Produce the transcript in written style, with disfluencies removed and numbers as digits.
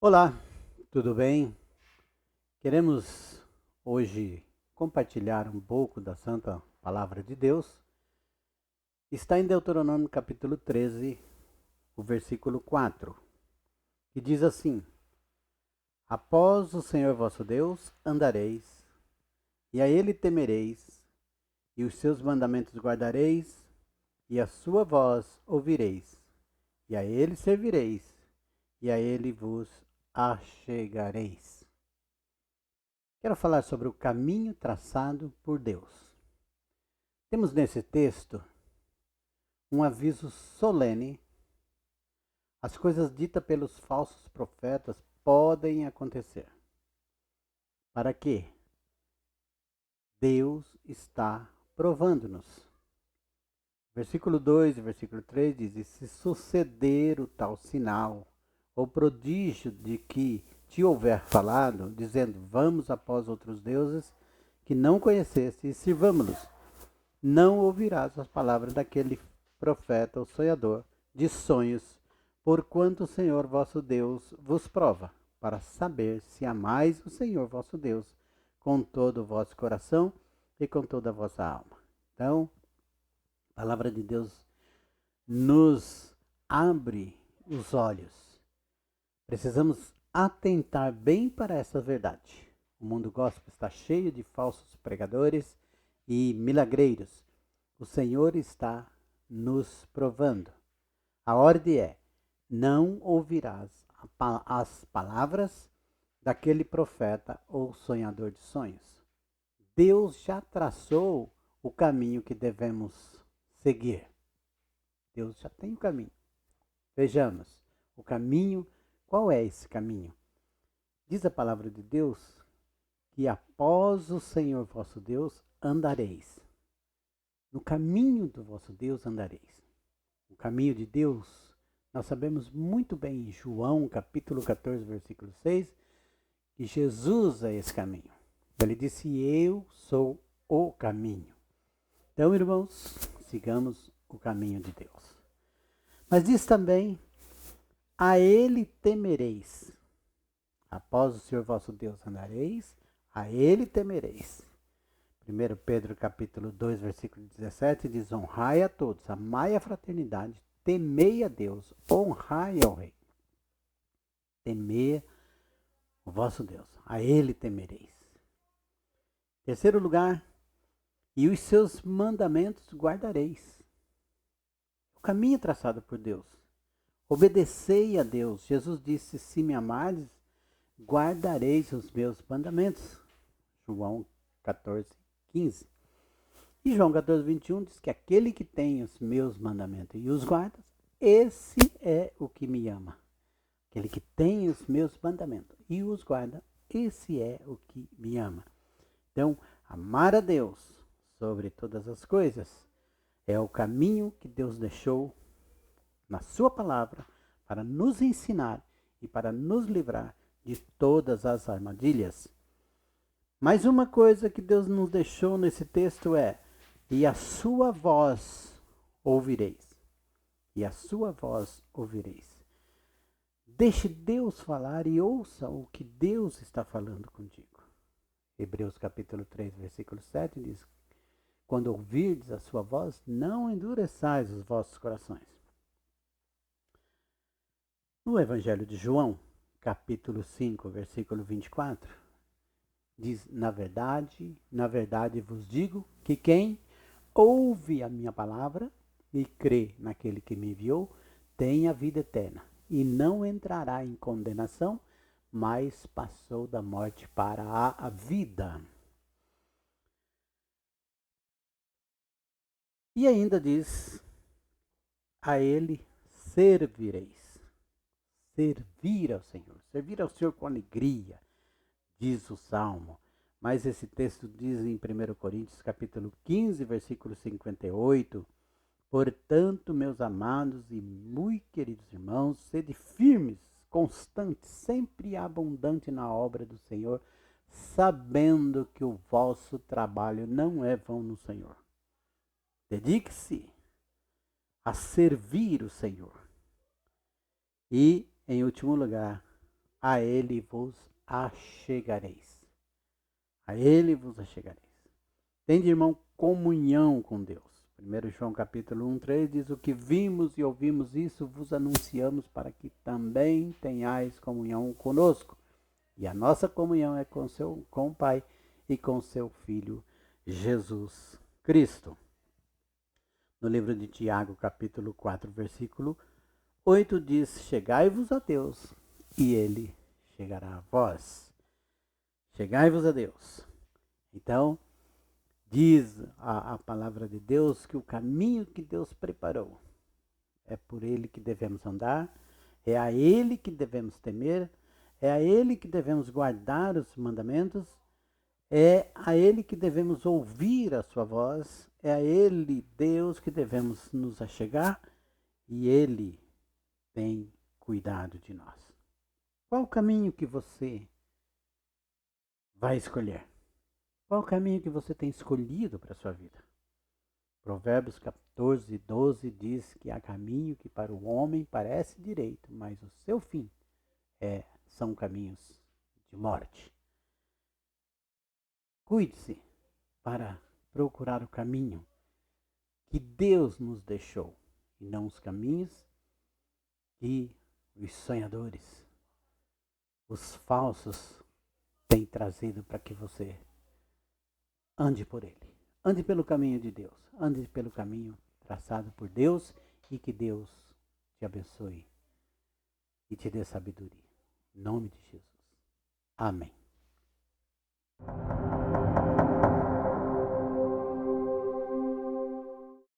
Olá, tudo bem? Queremos hoje compartilhar um pouco da Santa Palavra de Deus. Está em Deuteronômio capítulo 13, o versículo 4, que diz assim: Após o Senhor vosso Deus andareis, e a ele temereis, e os seus mandamentos guardareis, e a sua voz ouvireis, e a ele servireis, e a ele vos achegareis. Quero falar sobre o caminho traçado por Deus. Temos nesse texto um aviso solene. As coisas ditas pelos falsos profetas podem acontecer. Para quê? Deus está provando-nos. Versículo 2 e versículo 3 diz: E se suceder o tal sinal, ou prodígio de que te houver falado, dizendo, vamos após outros deuses que não conheceste e sirvamo-los, não ouvirás as palavras daquele profeta ou sonhador de sonhos, porquanto o Senhor vosso Deus vos prova, para saber se amais o Senhor vosso Deus com todo o vosso coração e com toda a vossa alma. Então, a palavra de Deus nos abre os olhos. Precisamos atentar bem para essa verdade. O mundo gospel está cheio de falsos pregadores e milagreiros. O Senhor está nos provando. A ordem é: não ouvirás as palavras daquele profeta ou sonhador de sonhos. Deus já traçou o caminho que devemos seguir. Deus já tem o caminho. Vejamos o caminho. Qual é esse caminho? Diz a palavra de Deus que após o Senhor vosso Deus andareis. No caminho do vosso Deus andareis. O caminho de Deus, nós sabemos muito bem em João capítulo 14, versículo 6, que Jesus é esse caminho. Ele disse, eu sou o caminho. Então, irmãos, sigamos o caminho de Deus. Mas diz também, a ele temereis. Após o Senhor vosso Deus andareis, a ele temereis. 1 Pedro capítulo 2, versículo 17 diz, honrai a todos, amai a fraternidade, temei a Deus, honrai ao rei. Temei o vosso Deus, a ele temereis. Terceiro lugar, e os seus mandamentos guardareis. O caminho traçado por Deus. Obedecei a Deus. Jesus disse, se me amardes, guardareis os meus mandamentos. João 14, 15. E João 14, 21 diz que aquele que tem os meus mandamentos e os guarda, esse é o que me ama. Aquele que tem os meus mandamentos e os guarda, esse é o que me ama. Então, amar a Deus sobre todas as coisas é o caminho que Deus deixou na sua palavra para nos ensinar e para nos livrar de todas as armadilhas. Mais uma coisa que Deus nos deixou nesse texto é, e a sua voz ouvireis. E a sua voz ouvireis. Deixe Deus falar e ouça o que Deus está falando contigo. Hebreus capítulo 3, versículo 7 diz, quando ouvirdes a sua voz, não endureçais os vossos corações. No Evangelho de João, capítulo 5, versículo 24, diz, na verdade vos digo que quem ouve a minha palavra e crê naquele que me enviou, tem a vida eterna e não entrará em condenação, mas passou da morte para a vida. E ainda diz, a ele servireis. Servir ao Senhor com alegria, diz o Salmo. Mas esse texto diz em 1 Coríntios capítulo 15, versículo 58, portanto, meus amados e muito queridos irmãos, sede firmes, constantes, sempre abundante na obra do Senhor, sabendo que o vosso trabalho não é vão no Senhor. Dedique-se a servir o Senhor. E, em último lugar, a ele vos achegareis. A ele vos achegareis. Tende, irmão, comunhão com Deus. 1 João capítulo 1, 3 diz: o que vimos e ouvimos, isso vos anunciamos para que também tenhais comunhão conosco. E a nossa comunhão é com o Pai e com seu Filho Jesus Cristo. No livro de Tiago, capítulo 4, versículo 8 diz: chegai-vos a Deus e ele chegará a vós. Chegai-vos a Deus. Então, diz a palavra de Deus que o caminho que Deus preparou é por ele que devemos andar, é a ele que devemos temer, é a ele que devemos guardar os mandamentos, é a ele que devemos ouvir a sua voz, é a ele, Deus, que devemos nos achegar, e ele tem cuidado de nós. Qual o caminho que você vai escolher? Qual o caminho que você tem escolhido para a sua vida? Provérbios 14, 12 diz que há caminho que para o homem parece direito, mas o seu fim são caminhos de morte. Cuide-se para procurar o caminho que Deus nos deixou e não os caminhos que os sonhadores, os falsos, têm trazido para que você ande por ele. Ande pelo caminho de Deus. Ande pelo caminho traçado por Deus e que Deus te abençoe e te dê sabedoria. Em nome de Jesus. Amém.